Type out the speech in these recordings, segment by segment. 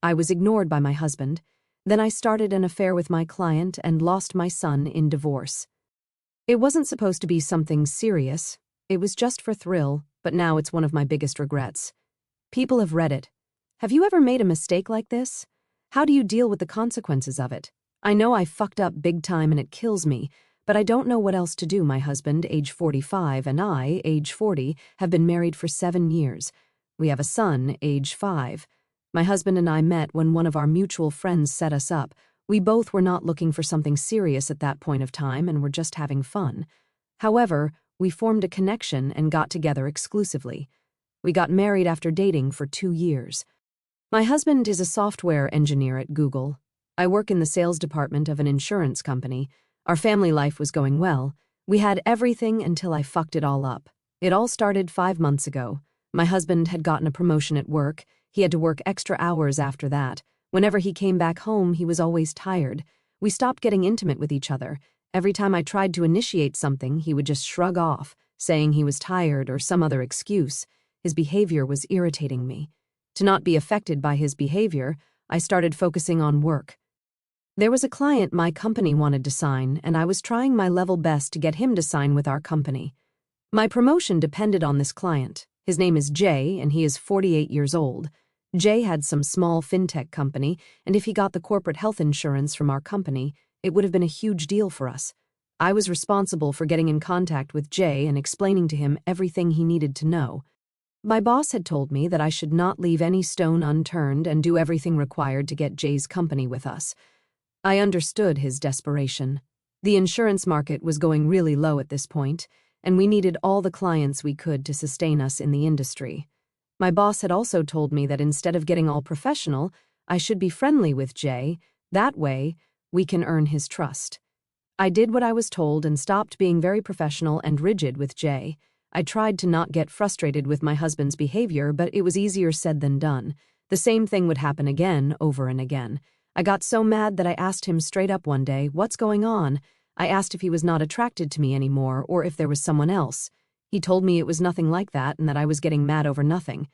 I was ignored by my husband. Then I started an affair with my client and lost my son in divorce. It wasn't supposed to be something serious. It was just for thrill, but now it's one of my biggest regrets. People of Reddit, have you ever made a mistake like this? How do you deal with the consequences of it? I know I fucked up big time and it kills me, but I don't know what else to do. My husband, age 45, and I, age 40, have been married for 7 years. We have a son, age 5. My husband and I met when one of our mutual friends set us up. We both were not looking for something serious at that point of time and were just having fun. However, we formed a connection and got together exclusively. We got married after dating for 2 years. My husband is a software engineer at Google. I work in the sales department of an insurance company. Our family life was going well. We had everything until I fucked it all up. It all started 5 months ago. My husband had gotten a promotion at work. He had to work extra hours after that. Whenever he came back home, he was always tired. We stopped getting intimate with each other. Every time I tried to initiate something, he would just shrug off, saying he was tired or some other excuse. His behavior was irritating me. To not be affected by his behavior, I started focusing on work. There was a client my company wanted to sign, and I was trying my level best to get him to sign with our company. My promotion depended on this client. His name is Jay, and he is 48 years old. Jay had some small fintech company, and if he got the corporate health insurance from our company, it would have been a huge deal for us. I was responsible for getting in contact with Jay and explaining to him everything he needed to know. My boss had told me that I should not leave any stone unturned and do everything required to get Jay's company with us. I understood his desperation. The insurance market was going really low at this point, and we needed all the clients we could to sustain us in the industry. My boss had also told me that instead of getting all professional, I should be friendly with Jay. That way, we can earn his trust. I did what I was told and stopped being very professional and rigid with Jay. I tried to not get frustrated with my husband's behavior, but it was easier said than done. The same thing would happen again, over and again. I got so mad that I asked him straight up one day, "What's going on?" I asked if he was not attracted to me anymore or if there was someone else. He told me it was nothing like that and that I was getting mad over nothing.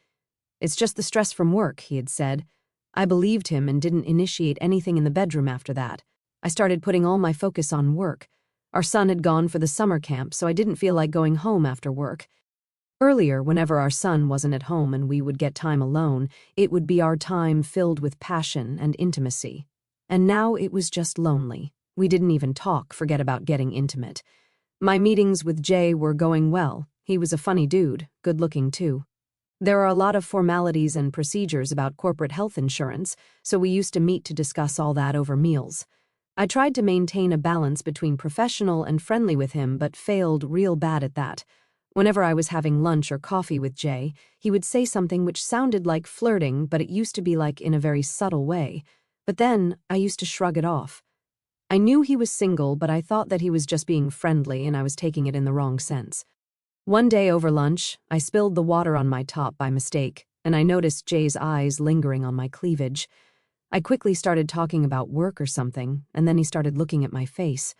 "It's just the stress from work," he had said. I believed him and didn't initiate anything in the bedroom after that. I started putting all my focus on work. Our son had gone for the summer camp, so I didn't feel like going home after work. Earlier, whenever our son wasn't at home and we would get time alone, it would be our time filled with passion and intimacy. And now it was just lonely. We didn't even talk, forget about getting intimate. My meetings with Jay were going well. He was a funny dude, good-looking too. There are a lot of formalities and procedures about corporate health insurance, so we used to meet to discuss all that over meals. I tried to maintain a balance between professional and friendly with him, but failed real bad at that. Whenever I was having lunch or coffee with Jay, he would say something which sounded like flirting, but it used to be like in a very subtle way. But then I used to shrug it off. I knew he was single, but I thought that he was just being friendly and I was taking it in the wrong sense. One day over lunch, I spilled the water on my top by mistake, and I noticed Jay's eyes lingering on my cleavage. I quickly started talking about work or something, and then he started looking at my face.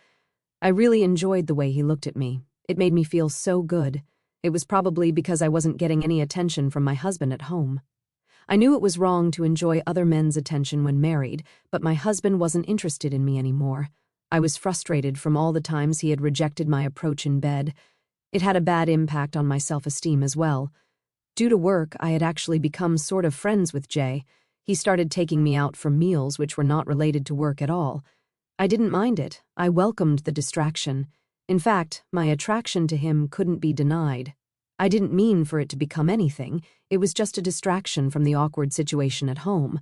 I really enjoyed the way he looked at me. It made me feel so good. It was probably because I wasn't getting any attention from my husband at home. I knew it was wrong to enjoy other men's attention when married, but my husband wasn't interested in me anymore. I was frustrated from all the times he had rejected my approach in bed. It had a bad impact on my self-esteem as well. Due to work, I had actually become sort of friends with Jay. He started taking me out for meals which were not related to work at all. I didn't mind it. I welcomed the distraction. In fact, my attraction to him couldn't be denied. I didn't mean for it to become anything. It was just a distraction from the awkward situation at home.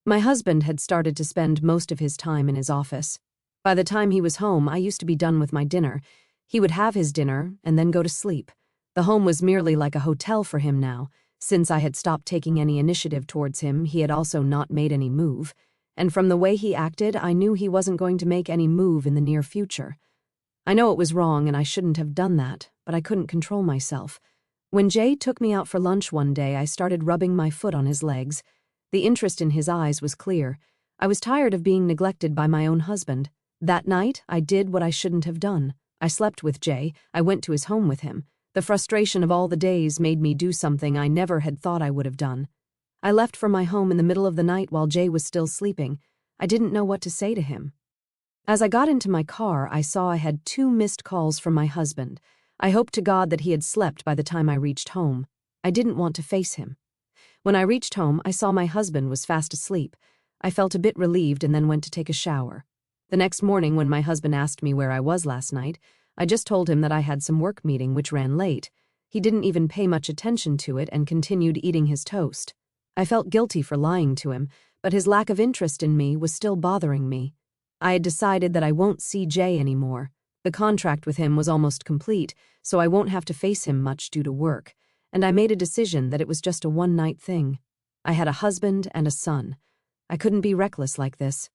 My husband had started to spend most of his time in his office. By the time he was home, I used to be done with my dinner. He would have his dinner and then go to sleep. The home was merely like a hotel for him now. Since I had stopped taking any initiative towards him, he had also not made any move. And from the way he acted, I knew he wasn't going to make any move in the near future. I know it was wrong and I shouldn't have done that, but I couldn't control myself. When Jay took me out for lunch one day, I started rubbing my foot on his legs. The interest in his eyes was clear. I was tired of being neglected by my own husband. That night, I did what I shouldn't have done. I slept with Jay. I went to his home with him. The frustration of all the days made me do something I never had thought I would have done. I left for my home in the middle of the night while Jay was still sleeping. I didn't know what to say to him. As I got into my car, I saw I had 2 missed calls from my husband. I hoped to God that he had slept by the time I reached home. I didn't want to face him. When I reached home, I saw my husband was fast asleep. I felt a bit relieved and then went to take a shower. The next morning, when my husband asked me where I was last night, I just told him that I had some work meeting which ran late. He didn't even pay much attention to it and continued eating his toast. I felt guilty for lying to him, but his lack of interest in me was still bothering me. I had decided that I won't see Jay anymore. The contract with him was almost complete, so I won't have to face him much due to work, and I made a decision that it was just a one-night thing. I had a husband and a son. I couldn't be reckless like this.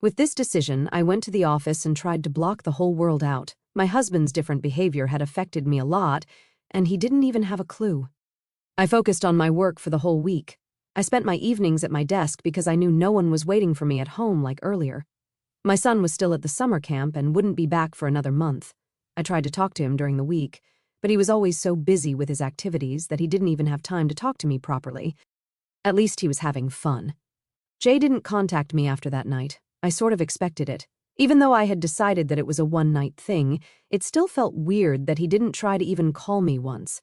With this decision, I went to the office and tried to block the whole world out. My husband's different behavior had affected me a lot, and he didn't even have a clue. I focused on my work for the whole week. I spent my evenings at my desk because I knew no one was waiting for me at home like earlier. My son was still at the summer camp and wouldn't be back for another month. I tried to talk to him during the week, but he was always so busy with his activities that he didn't even have time to talk to me properly. At least he was having fun. Jay didn't contact me after that night. I sort of expected it. Even though I had decided that it was a one-night thing, it still felt weird that he didn't try to even call me once.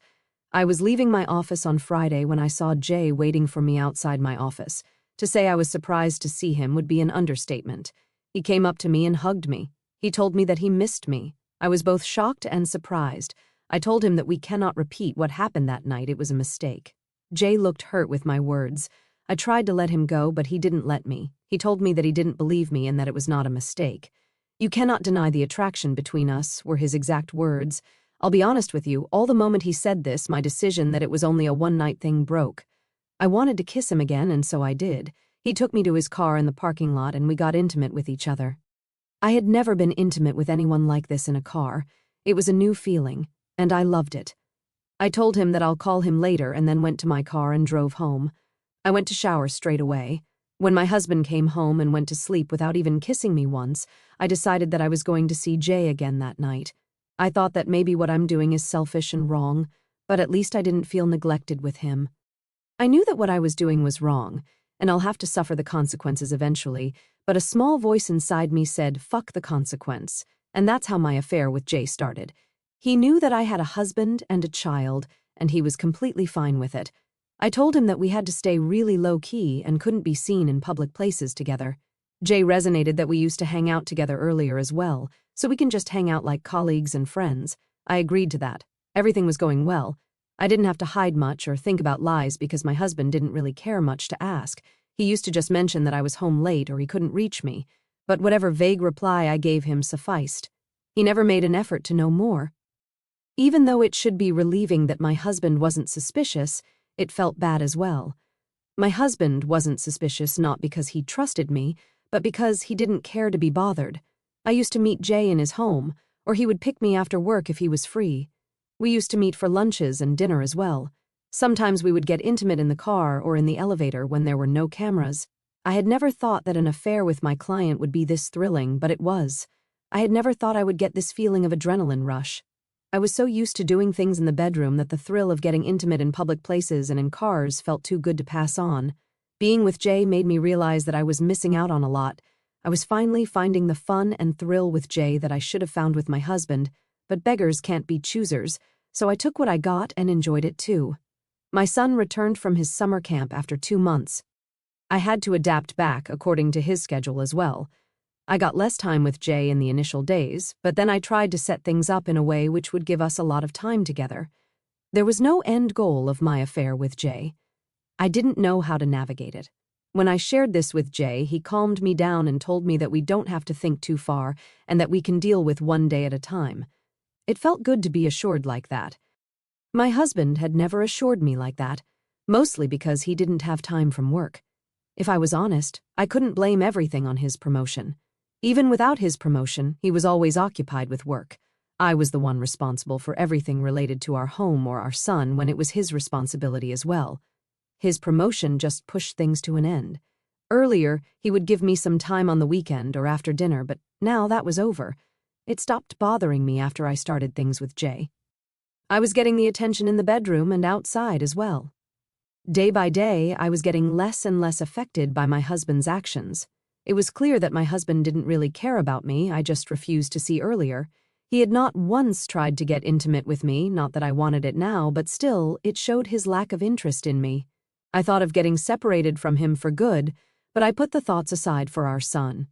I was leaving my office on Friday when I saw Jay waiting for me outside my office. To say I was surprised to see him would be an understatement. He came up to me and hugged me. He told me that he missed me. I was both shocked and surprised. I told him that we cannot repeat what happened that night. It was a mistake. Jay looked hurt with my words. I tried to let him go, but he didn't let me. He told me that he didn't believe me and that it was not a mistake. "You cannot deny the attraction between us," were his exact words. I'll be honest with you, all the moment he said this, my decision that it was only a one-night thing broke. I wanted to kiss him again, and so I did. He took me to his car in the parking lot and we got intimate with each other. I had never been intimate with anyone like this in a car. It was a new feeling, and I loved it. I told him that I'll call him later and then went to my car and drove home. I went to shower straight away. When my husband came home and went to sleep without even kissing me once, I decided that I was going to see Jay again that night. I thought that maybe what I'm doing is selfish and wrong, but at least I didn't feel neglected with him. I knew that what I was doing was wrong, and I'll have to suffer the consequences eventually, but a small voice inside me said, "Fuck the consequence," and that's how my affair with Jay started. He knew that I had a husband and a child, and he was completely fine with it. I told him that we had to stay really low-key and couldn't be seen in public places together. Jay resonated that we used to hang out together earlier as well, so we can just hang out like colleagues and friends. I agreed to that. Everything was going well. I didn't have to hide much or think about lies because my husband didn't really care much to ask. He used to just mention that I was home late or he couldn't reach me, but whatever vague reply I gave him sufficed. He never made an effort to know more. Even though it should be relieving that my husband wasn't suspicious, it felt bad as well. My husband wasn't suspicious not because he trusted me, but because he didn't care to be bothered. I used to meet Jay in his home, or he would pick me after work if he was free. We used to meet for lunches and dinner as well. Sometimes we would get intimate in the car or in the elevator when there were no cameras. I had never thought that an affair with my client would be this thrilling, but it was. I had never thought I would get this feeling of adrenaline rush. I was so used to doing things in the bedroom that the thrill of getting intimate in public places and in cars felt too good to pass on. Being with Jay made me realize that I was missing out on a lot. I was finally finding the fun and thrill with Jay that I should have found with my husband, but beggars can't be choosers, so I took what I got and enjoyed it too. My son returned from his summer camp after 2 months. I had to adapt back according to his schedule as well. I got less time with Jay in the initial days, but then I tried to set things up in a way which would give us a lot of time together. There was no end goal of my affair with Jay. I didn't know how to navigate it. When I shared this with Jay, he calmed me down and told me that we don't have to think too far and that we can deal with one day at a time. It felt good to be assured like that. My husband had never assured me like that, mostly because he didn't have time from work. If I was honest, I couldn't blame everything on his promotion. Even without his promotion, he was always occupied with work. I was the one responsible for everything related to our home or our son when it was his responsibility as well. His promotion just pushed things to an end. Earlier, he would give me some time on the weekend or after dinner, but now that was over. It stopped bothering me after I started things with Jay. I was getting the attention in the bedroom and outside as well. Day by day, I was getting less and less affected by my husband's actions. It was clear that my husband didn't really care about me, I just refused to see earlier. He had not once tried to get intimate with me, not that I wanted it now, but still, it showed his lack of interest in me. I thought of getting separated from him for good, but I put the thoughts aside for our son.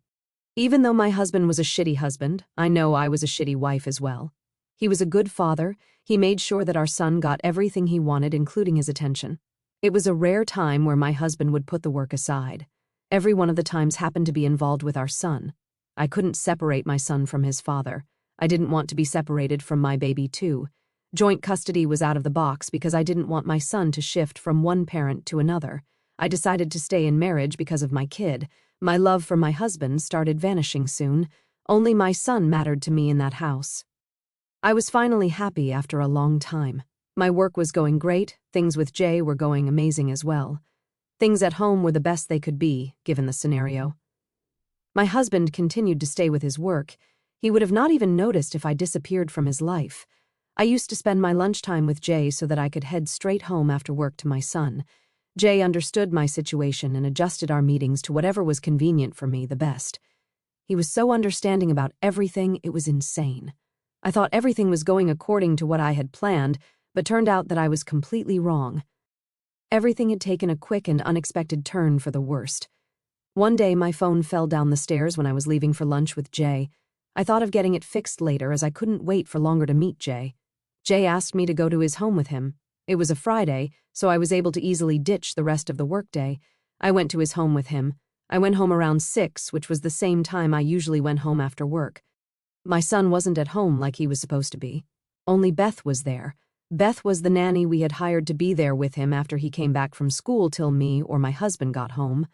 Even though my husband was a shitty husband, I know I was a shitty wife as well. He was a good father. He made sure that our son got everything he wanted, including his attention. It was a rare time where my husband would put the work aside. Every one of the times happened to be involved with our son. I couldn't separate my son from his father. I didn't want to be separated from my baby too. Joint custody was out of the box because I didn't want my son to shift from one parent to another. I decided to stay in marriage because of my kid. My love for my husband started vanishing soon. Only my son mattered to me in that house. I was finally happy after a long time. My work was going great, things with Jay were going amazing as well. Things at home were the best they could be, given the scenario. My husband continued to stay with his work. He would have not even noticed if I disappeared from his life. I used to spend my lunchtime with Jay so that I could head straight home after work to my son. Jay understood my situation and adjusted our meetings to whatever was convenient for me the best. He was so understanding about everything, it was insane. I thought everything was going according to what I had planned, but turned out that I was completely wrong. Everything had taken a quick and unexpected turn for the worst. One day my phone fell down the stairs when I was leaving for lunch with Jay. I thought of getting it fixed later as I couldn't wait for longer to meet Jay. Jay asked me to go to his home with him. It was a Friday, so I was able to easily ditch the rest of the workday. I went to his home with him. I went home around 6, which was the same time I usually went home after work. My son wasn't at home like he was supposed to be. Only Beth was there. Beth was the nanny we had hired to be there with him after he came back from school till me or my husband got home.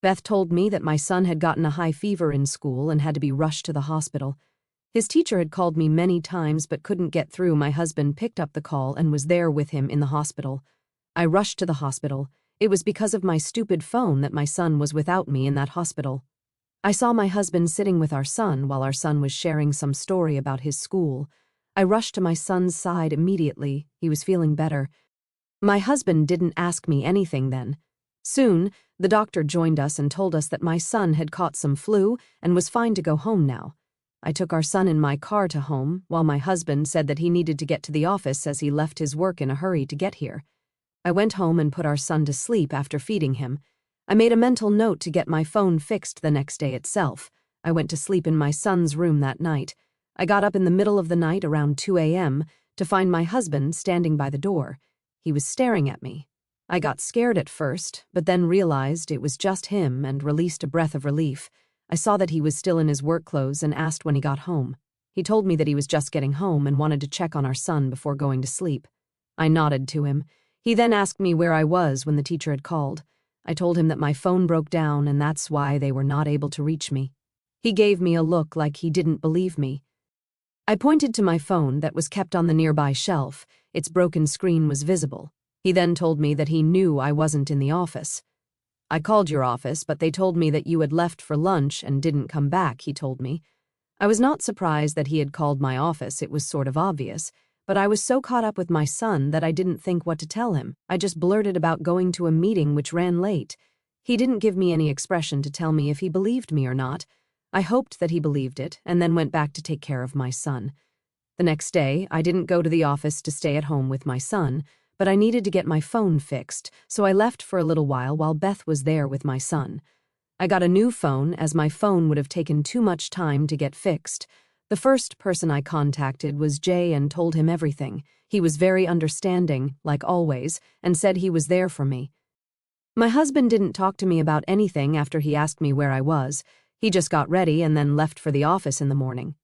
Beth told me that my son had gotten a high fever in school and had to be rushed to the hospital. His teacher had called me many times but couldn't get through. My husband picked up the call and was there with him in the hospital. I rushed to the hospital. It was because of my stupid phone that my son was without me in that hospital. I saw my husband sitting with our son while our son was sharing some story about his school. I rushed to my son's side immediately. He was feeling better. My husband didn't ask me anything then. Soon, the doctor joined us and told us that my son had caught some flu and was fine to go home now. I took our son in my car to home, while my husband said that he needed to get to the office as he left his work in a hurry to get here. I went home and put our son to sleep after feeding him. I made a mental note to get my phone fixed the next day itself. I went to sleep in my son's room that night. I got up in the middle of the night around 2 a.m. to find my husband standing by the door. He was staring at me. I got scared at first, but then realized it was just him and released a breath of relief. I saw that he was still in his work clothes and asked when he got home. He told me that he was just getting home and wanted to check on our son before going to sleep. I nodded to him. He then asked me where I was when the teacher had called. I told him that my phone broke down and that's why they were not able to reach me. He gave me a look like he didn't believe me. I pointed to my phone that was kept on the nearby shelf. Its broken screen was visible. He then told me that he knew I wasn't in the office. I called your office, but they told me that you had left for lunch and didn't come back, he told me. I was not surprised that he had called my office, it was sort of obvious, but I was so caught up with my son that I didn't think what to tell him. I just blurted about going to a meeting which ran late. He didn't give me any expression to tell me if he believed me or not. I hoped that he believed it, and then went back to take care of my son. The next day, I didn't go to the office to stay at home with my son, but I needed to get my phone fixed, so I left for a little while Beth was there with my son. I got a new phone as my phone would have taken too much time to get fixed. The first person I contacted was Jay and told him everything. He was very understanding, like always, and said he was there for me. My husband didn't talk to me about anything after he asked me where I was. He just got ready and then left for the office in the morning.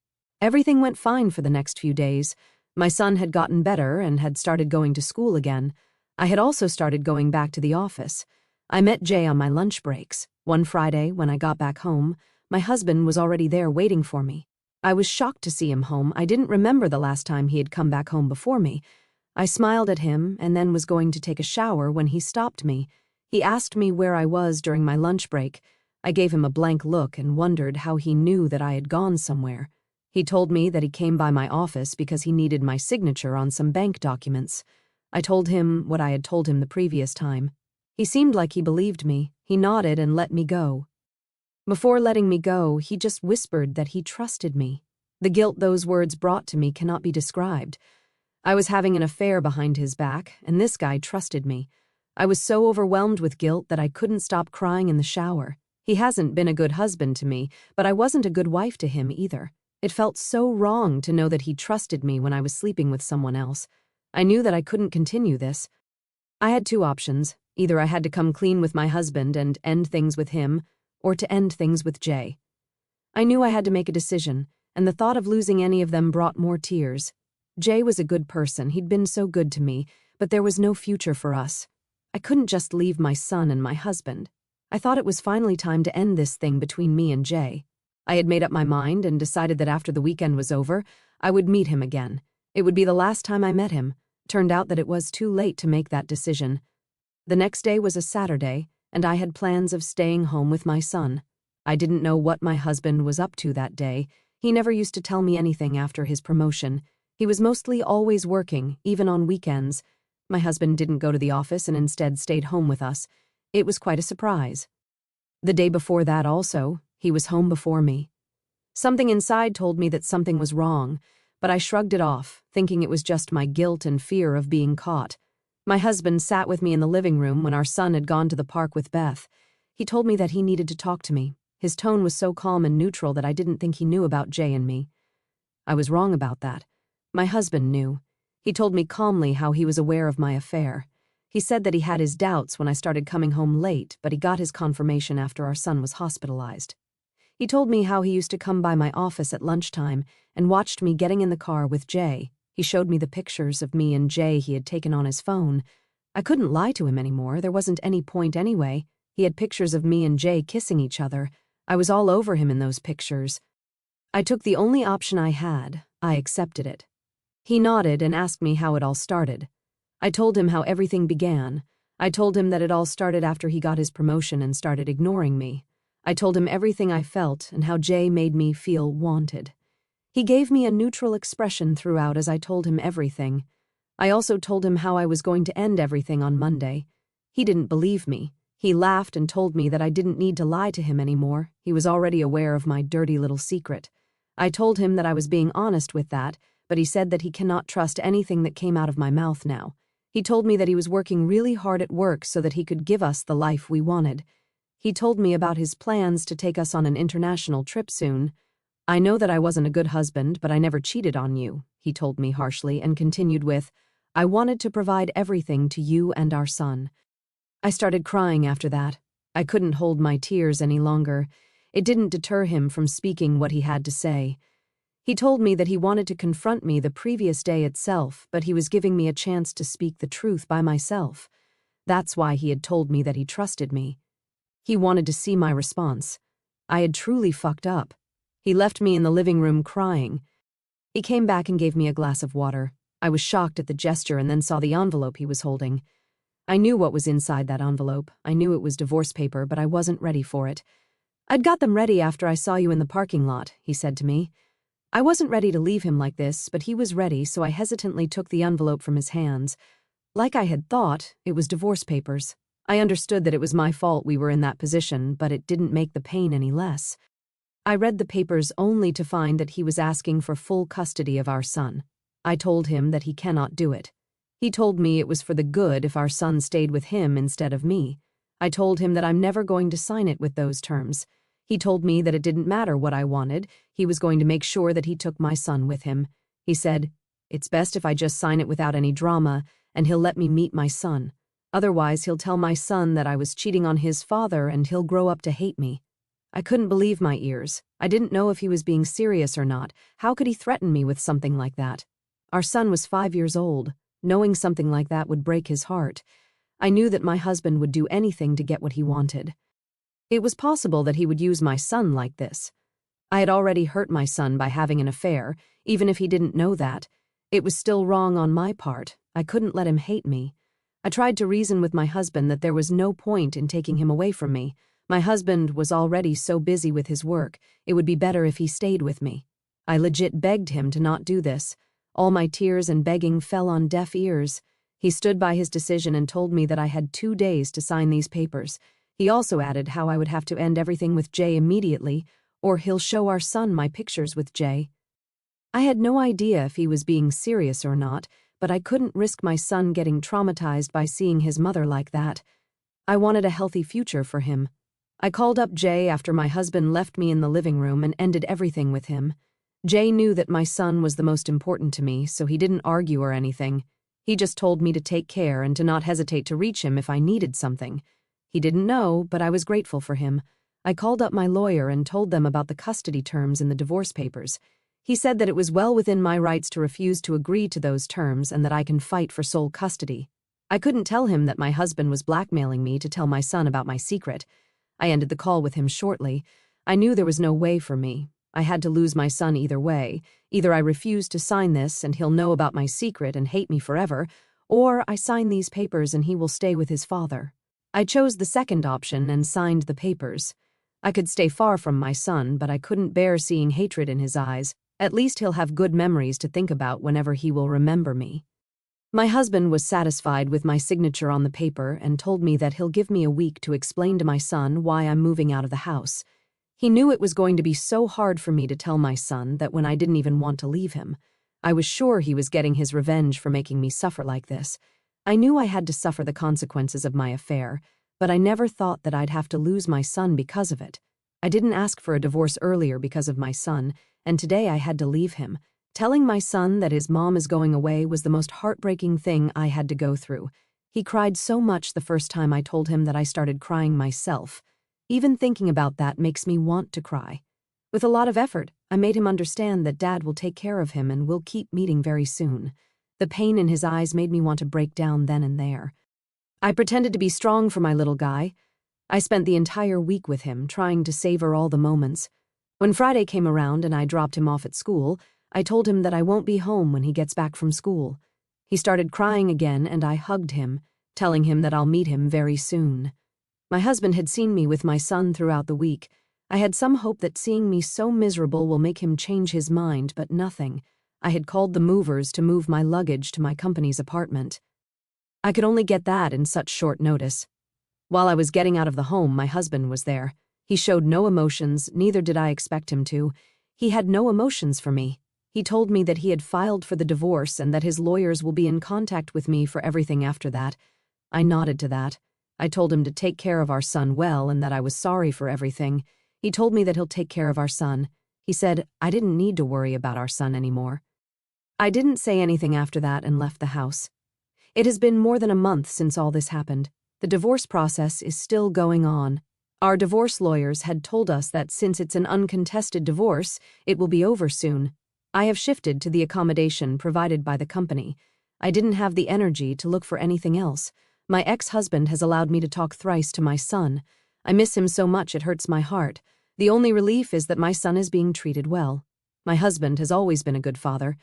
Everything went fine for the next few days. My son had gotten better and had started going to school again. I had also started going back to the office. I met Jay on my lunch breaks. One Friday, when I got back home, my husband was already there waiting for me. I was shocked to see him home. I didn't remember the last time he had come back home before me. I smiled at him and then was going to take a shower when he stopped me. He asked me where I was during my lunch break. I gave him a blank look and wondered how he knew that I had gone somewhere. He told me that he came by my office because he needed my signature on some bank documents. I told him what I had told him the previous time. He seemed like he believed me. He nodded and let me go. Before letting me go, he just whispered that he trusted me. The guilt those words brought to me cannot be described. I was having an affair behind his back, and this guy trusted me. I was so overwhelmed with guilt that I couldn't stop crying in the shower. He hasn't been a good husband to me, but I wasn't a good wife to him either. It felt so wrong to know that he trusted me when I was sleeping with someone else. I knew that I couldn't continue this. I had two options. Either I had to come clean with my husband and end things with him, or to end things with Jay. I knew I had to make a decision, and the thought of losing any of them brought more tears. Jay was a good person, he'd been so good to me, but there was no future for us. I couldn't just leave my son and my husband. I thought it was finally time to end this thing between me and Jay. I had made up my mind and decided that after the weekend was over, I would meet him again. It would be the last time I met him. Turned out that it was too late to make that decision. The next day was a Saturday, and I had plans of staying home with my son. I didn't know what my husband was up to that day. He never used to tell me anything after his promotion. He was mostly always working, even on weekends. My husband didn't go to the office and instead stayed home with us. It was quite a surprise. The day before that also, he was home before me. Something inside told me that something was wrong, but I shrugged it off, thinking it was just my guilt and fear of being caught. My husband sat with me in the living room when our son had gone to the park with Beth. He told me that he needed to talk to me. His tone was so calm and neutral that I didn't think he knew about Jay and me. I was wrong about that. My husband knew. He told me calmly how he was aware of my affair. He said that he had his doubts when I started coming home late, but he got his confirmation after our son was hospitalized. He told me how he used to come by my office at lunchtime and watched me getting in the car with Jay. He showed me the pictures of me and Jay he had taken on his phone. I couldn't lie to him anymore. There wasn't any point anyway. He had pictures of me and Jay kissing each other. I was all over him in those pictures. I took the only option I had. I accepted it. He nodded and asked me how it all started. I told him how everything began. I told him that it all started after he got his promotion and started ignoring me. I told him everything I felt and how Jay made me feel wanted. He gave me a neutral expression throughout as I told him everything. I also told him how I was going to end everything on Monday. He didn't believe me. He laughed and told me that I didn't need to lie to him anymore. He was already aware of my dirty little secret. I told him that I was being honest with that, but he said that he cannot trust anything that came out of my mouth now. He told me that he was working really hard at work so that he could give us the life we wanted. He told me about his plans to take us on an international trip soon. I know that I wasn't a good husband, but I never cheated on you, he told me harshly and continued with, I wanted to provide everything to you and our son. I started crying after that. I couldn't hold my tears any longer. It didn't deter him from speaking what he had to say. He told me that he wanted to confront me the previous day itself, but he was giving me a chance to speak the truth by myself. That's why he had told me that he trusted me. He wanted to see my response. I had truly fucked up. He left me in the living room crying. He came back and gave me a glass of water. I was shocked at the gesture and then saw the envelope he was holding. I knew what was inside that envelope. I knew it was divorce paper, but I wasn't ready for it. I'd got them ready after I saw you in the parking lot, he said to me. I wasn't ready to leave him like this, but he was ready, so I hesitantly took the envelope from his hands. Like I had thought, it was divorce papers. I understood that it was my fault we were in that position, but it didn't make the pain any less. I read the papers only to find that he was asking for full custody of our son. I told him that he cannot do it. He told me it was for the good if our son stayed with him instead of me. I told him that I'm never going to sign it with those terms. He told me that it didn't matter what I wanted. He was going to make sure that he took my son with him. He said, it's best if I just sign it without any drama, and he'll let me meet my son. Otherwise, he'll tell my son that I was cheating on his father and he'll grow up to hate me. I couldn't believe my ears. I didn't know if he was being serious or not. How could he threaten me with something like that? Our son was 5 years old. Knowing something like that would break his heart. I knew that my husband would do anything to get what he wanted. It was possible that he would use my son like this. I had already hurt my son by having an affair, even if he didn't know that. It was still wrong on my part. I couldn't let him hate me. I tried to reason with my husband that there was no point in taking him away from me. My husband was already so busy with his work, it would be better if he stayed with me. I legit begged him to not do this. All my tears and begging fell on deaf ears. He stood by his decision and told me that I had 2 days to sign these papers. He also added how I would have to end everything with Jay immediately, or he'll show our son my pictures with Jay. I had no idea if he was being serious or not, but I couldn't risk my son getting traumatized by seeing his mother like that. I wanted a healthy future for him. I called up Jay after my husband left me in the living room and ended everything with him. Jay knew that my son was the most important to me, so he didn't argue or anything. He just told me to take care and to not hesitate to reach him if I needed something. He didn't know, but I was grateful for him. I called up my lawyer and told them about the custody terms in the divorce papers. He said that it was well within my rights to refuse to agree to those terms and that I can fight for sole custody. I couldn't tell him that my husband was blackmailing me to tell my son about my secret. I ended the call with him shortly. I knew there was no way for me. I had to lose my son either way. Either I refuse to sign this and he'll know about my secret and hate me forever, or I sign these papers and he will stay with his father. I chose the second option and signed the papers. I could stay far from my son, but I couldn't bear seeing hatred in his eyes. At least he'll have good memories to think about whenever he will remember me. My husband was satisfied with my signature on the paper and told me that he'll give me a week to explain to my son why I'm moving out of the house. He knew it was going to be so hard for me to tell my son that when I didn't even want to leave him. I was sure he was getting his revenge for making me suffer like this. I knew I had to suffer the consequences of my affair, but I never thought that I'd have to lose my son because of it. I didn't ask for a divorce earlier because of my son, and today I had to leave him. Telling my son that his mom is going away was the most heartbreaking thing I had to go through. He cried so much the first time I told him that I started crying myself. Even thinking about that makes me want to cry. With a lot of effort, I made him understand that Dad will take care of him and we'll keep meeting very soon. The pain in his eyes made me want to break down then and there. I pretended to be strong for my little guy. I spent the entire week with him, trying to savor all the moments. When Friday came around and I dropped him off at school, I told him that I won't be home when he gets back from school. He started crying again and I hugged him, telling him that I'll meet him very soon. My husband had seen me with my son throughout the week. I had some hope that seeing me so miserable will make him change his mind, but nothing. I had called the movers to move my luggage to my company's apartment. I could only get that in such short notice. While I was getting out of the home, my husband was there. He showed no emotions, neither did I expect him to. He had no emotions for me. He told me that he had filed for the divorce and that his lawyers will be in contact with me for everything after that. I nodded to that. I told him to take care of our son well and that I was sorry for everything. He told me that he'll take care of our son. He said I didn't need to worry about our son anymore. I didn't say anything after that and left the house. It has been more than a month since all this happened. The divorce process is still going on. Our divorce lawyers had told us that since it's an uncontested divorce, it will be over soon. I have shifted to the accommodation provided by the company. I didn't have the energy to look for anything else. My ex-husband has allowed me to talk thrice to my son. I miss him so much it hurts my heart. The only relief is that my son is being treated well. My husband has always been a good father.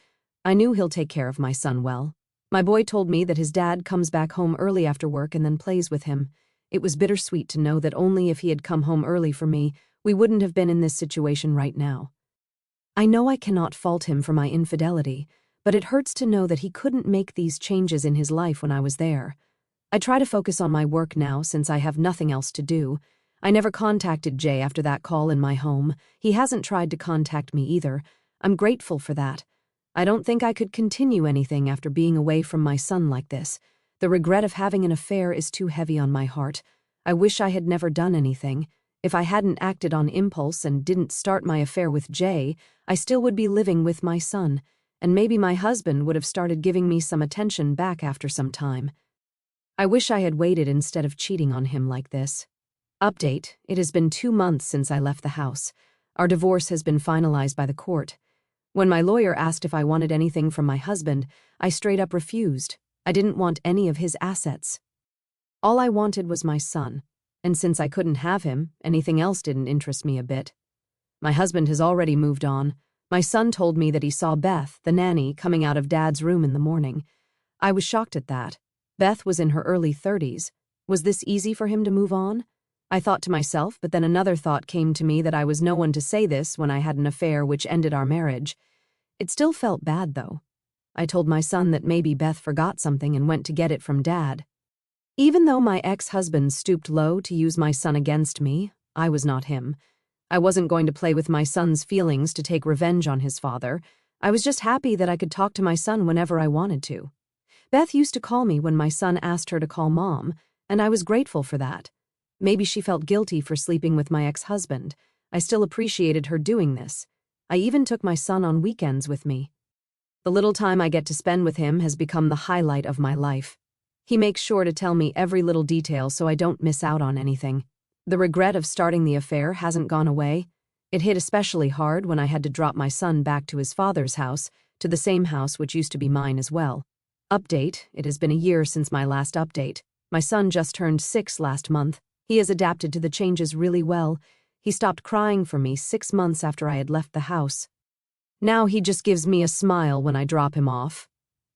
I knew he'll take care of my son well. My boy told me that his dad comes back home early after work and then plays with him. It was bittersweet to know that only if he had come home early for me, we wouldn't have been in this situation right now. I know I cannot fault him for my infidelity, but it hurts to know that he couldn't make these changes in his life when I was there. I try to focus on my work now since I have nothing else to do. I never contacted Jay after that call in my home. He hasn't tried to contact me either. I'm grateful for that. I don't think I could continue anything after being away from my son like this. The regret of having an affair is too heavy on my heart. I wish I had never done anything. If I hadn't acted on impulse and didn't start my affair with Jay, I still would be living with my son, and maybe my husband would have started giving me some attention back after some time. I wish I had waited instead of cheating on him like this. Update: it has been 2 months since I left the house. Our divorce has been finalized by the court. When my lawyer asked if I wanted anything from my husband, I straight up refused. I didn't want any of his assets. All I wanted was my son, and since I couldn't have him, anything else didn't interest me a bit. My husband has already moved on. My son told me that he saw Beth, the nanny, coming out of Dad's room in the morning. I was shocked at that. Beth was in her early 30s. Was this easy for him to move on? I thought to myself, but then another thought came to me that I was no one to say this when I had an affair which ended our marriage. It still felt bad, though. I told my son that maybe Beth forgot something and went to get it from Dad. Even though my ex-husband stooped low to use my son against me, I was not him. I wasn't going to play with my son's feelings to take revenge on his father. I was just happy that I could talk to my son whenever I wanted to. Beth used to call me when my son asked her to call Mom, and I was grateful for that. Maybe she felt guilty for sleeping with my ex-husband. I still appreciated her doing this. I even took my son on weekends with me. The little time I get to spend with him has become the highlight of my life. He makes sure to tell me every little detail so I don't miss out on anything. The regret of starting the affair hasn't gone away. It hit especially hard when I had to drop my son back to his father's house, to the same house which used to be mine as well. Update: it has been a year since my last update. My son just turned 6 last month. He has adapted to the changes really well. He stopped crying for me 6 months after I had left the house. Now he just gives me a smile when I drop him off.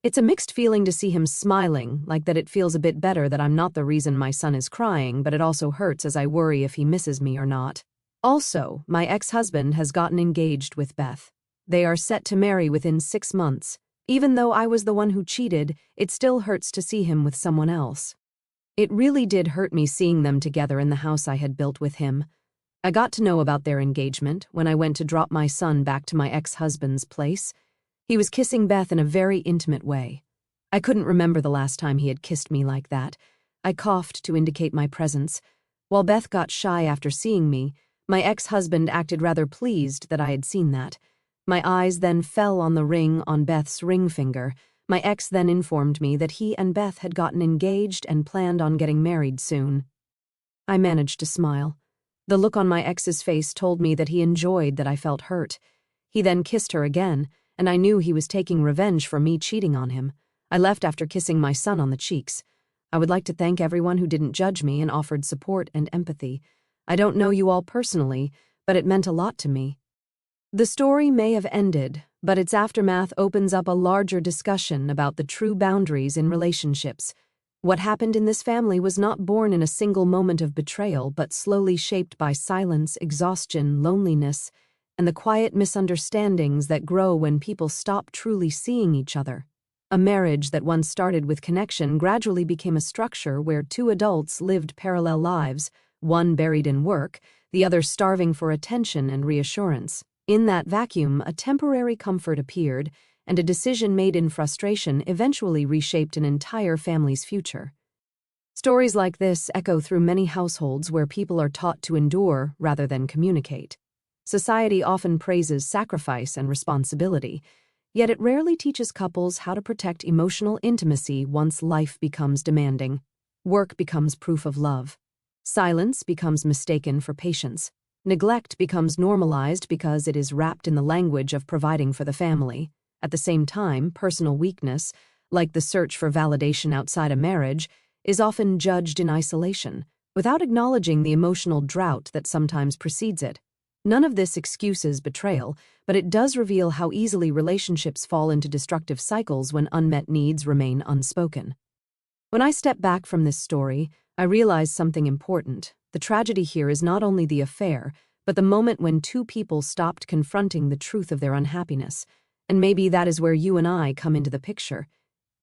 It's a mixed feeling to see him smiling, like that it feels a bit better that I'm not the reason my son is crying, but it also hurts as I worry if he misses me or not. Also, my ex-husband has gotten engaged with Beth. They are set to marry within 6 months. Even though I was the one who cheated, it still hurts to see him with someone else. It really did hurt me seeing them together in the house I had built with him. I got to know about their engagement when I went to drop my son back to my ex-husband's place. He was kissing Beth in a very intimate way. I couldn't remember the last time he had kissed me like that. I coughed to indicate my presence. While Beth got shy after seeing me, my ex-husband acted rather pleased that I had seen that. My eyes then fell on the ring on Beth's ring finger. My ex then informed me that he and Beth had gotten engaged and planned on getting married soon. I managed to smile. The look on my ex's face told me that he enjoyed that I felt hurt. He then kissed her again, and I knew he was taking revenge for me cheating on him. I left after kissing my son on the cheeks. I would like to thank everyone who didn't judge me and offered support and empathy. I don't know you all personally, but it meant a lot to me. The story may have ended, but its aftermath opens up a larger discussion about the true boundaries in relationships. What happened in this family was not born in a single moment of betrayal, but slowly shaped by silence, exhaustion, loneliness, and the quiet misunderstandings that grow when people stop truly seeing each other. A marriage that once started with connection gradually became a structure where 2 adults lived parallel lives, one buried in work, the other starving for attention and reassurance. In that vacuum, a temporary comfort appeared, and a decision made in frustration eventually reshaped an entire family's future. Stories like this echo through many households where people are taught to endure rather than communicate. Society often praises sacrifice and responsibility, yet it rarely teaches couples how to protect emotional intimacy once life becomes demanding. Work becomes proof of love. Silence becomes mistaken for patience. Neglect becomes normalized because it is wrapped in the language of providing for the family. At the same time, personal weakness, like the search for validation outside a marriage, is often judged in isolation, without acknowledging the emotional drought that sometimes precedes it. None of this excuses betrayal, but it does reveal how easily relationships fall into destructive cycles when unmet needs remain unspoken. When I step back from this story, I realize something important. The tragedy here is not only the affair, but the moment when 2 people stopped confronting the truth of their unhappiness. And maybe that is where you and I come into the picture.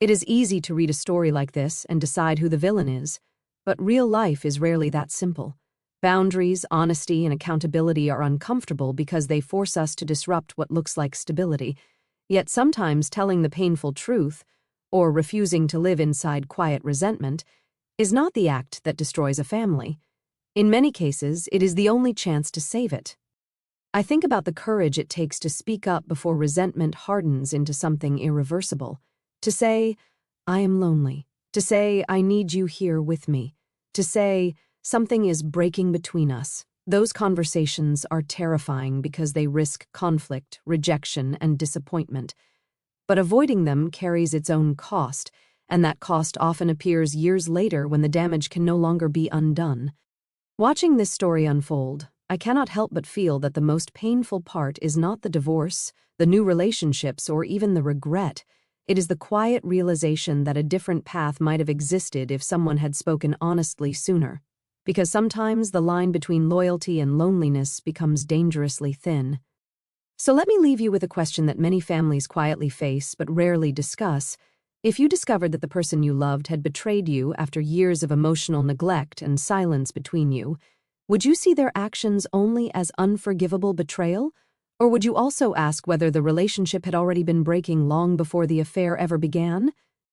It is easy to read a story like this and decide who the villain is, but real life is rarely that simple. Boundaries, honesty, and accountability are uncomfortable because they force us to disrupt what looks like stability. Yet sometimes telling the painful truth, or refusing to live inside quiet resentment, is not the act that destroys a family. In many cases, it is the only chance to save it. I think about the courage it takes to speak up before resentment hardens into something irreversible. To say, I am lonely. To say, I need you here with me. To say, something is breaking between us. Those conversations are terrifying because they risk conflict, rejection, and disappointment. But avoiding them carries its own cost, and that cost often appears years later when the damage can no longer be undone. Watching this story unfold, I cannot help but feel that the most painful part is not the divorce, the new relationships, or even the regret. It is the quiet realization that a different path might have existed if someone had spoken honestly sooner. Because sometimes the line between loyalty and loneliness becomes dangerously thin. So let me leave you with a question that many families quietly face but rarely discuss. If you discovered that the person you loved had betrayed you after years of emotional neglect and silence between you, would you see their actions only as unforgivable betrayal? Or would you also ask whether the relationship had already been breaking long before the affair ever began?